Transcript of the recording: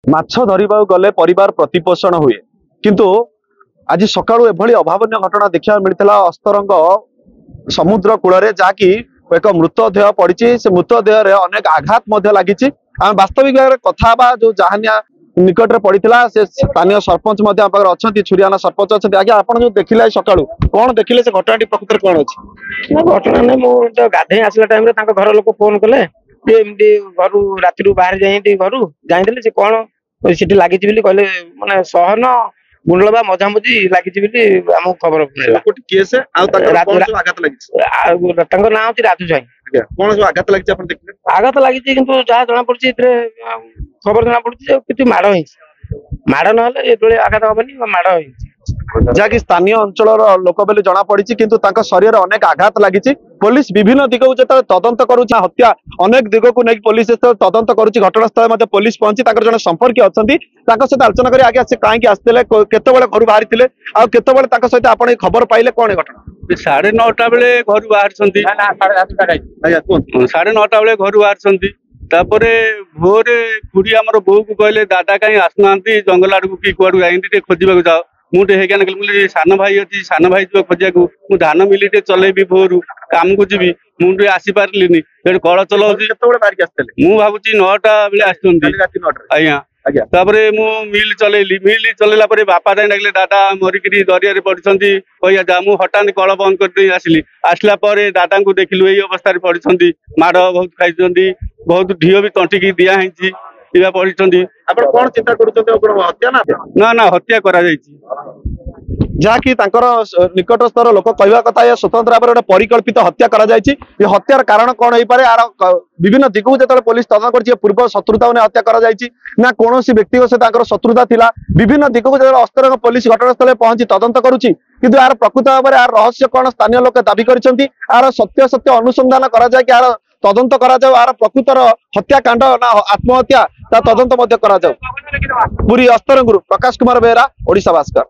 माछ धरिबा गले परिवार प्रतिपोषण हुए किंतु आज सकाळु एभली अभावनीय घटना देखा मिलता अस्तरंग समुद्र कूल जहाँकि एक मृतदेह पड़ी से मृतदेह अनेक आघात लगी आम वास्तविक कथा जो जहानिया निकट में पड़ा से स्थानीय सरपंच अच्छा छुरियाना सरपंच अच्छा आगे आप जो देखिले सकाळु कौन देखिले से घटना प्रकृति कौन अच्छी घटना नहीं मुझे गाधे आसला टाइम घर लोक फोन कले घर राति बाहर जाए घर जाते से कौन सीटी लगी कहले माने सहन गुंडलबा मझामझी लगी आम खबर ना हूँ राजू साई कौन सब आघात लगी आघात लगी जहाँ जना पड़ी खबर जना पड़ी माड़ माड़ ना आघात हबनी माड़ जहाँकि स्थानीय अंचल लोक बोली जना पड़ी किंतु तांका शरीर अनेक आघात लगी पुलिस विभिन्न दिग को जो तदंत करुच्छा हत्या अनेक दिग को नहीं पुलिस तदंत करुच्ची घटनास्थल में पुलिस पहुंची जड़े संपर्क अच्छा सहित आलोचना कर आगे कहीं आसते केत घर बाहरी आत सहित आप खबर पाइले कौन घटना 9:30 बेले घर बाहर 9:30 बेले घर बाहर भोर खुड़ी आम बो को कहले दादा कहीं आसना जंगल आड़ कि कौड़ जाए खोजा जाओ मुझे कहली सान भाई अच्छी सान भाई जो खोजा को मुझे धान मिली चलेबी भोर काम को जी मुझे आसी पार्ली कल चलाऊ मु भावी 9टा बेले आज्ञा मिल चलैली मिल चलैला बापा जाए डाकिले दादा मरिक दरिया पड़ती कह जा मुझे हटात कल बंद कर आसली आसला दादा को देखिलु यही अवस्था पड़ती माड़ बहुत खाई बहुत ढीओ भी तंटिकी दिखाई पड़ी कौन चिंता कर ना ना हत्या करा जहाँकि निकटस्तर लोक कहवा कथा यह स्वतंत्र भाव में परिकल्पित हत्या करा हत्यार कारण कौन हो पारे यार विभिन्न दिग को जो पुलिस तदंत कर पूर्व शत्रुता ने हत्या करा ना कौन व्यक्ति से शत्रुता थिला विभिन्न दिग को जो अस्तरंग पुलिस घटनास्थल पहुंची तदंत करुच्ची किंतु यार प्रकृत भाव में यार रहस्य कौन स्थानीय लोक दाबी कर यार सत्य सत्य अनुसंधान करा जाए कि यार तदंत करा जाओ यार प्रकृतर हत्याकांड ना आत्महत्या तदंत करा जाओ। पुरी अस्तरंगुरु प्रकाश कुमार बेहरा ओडिशा भास्कर।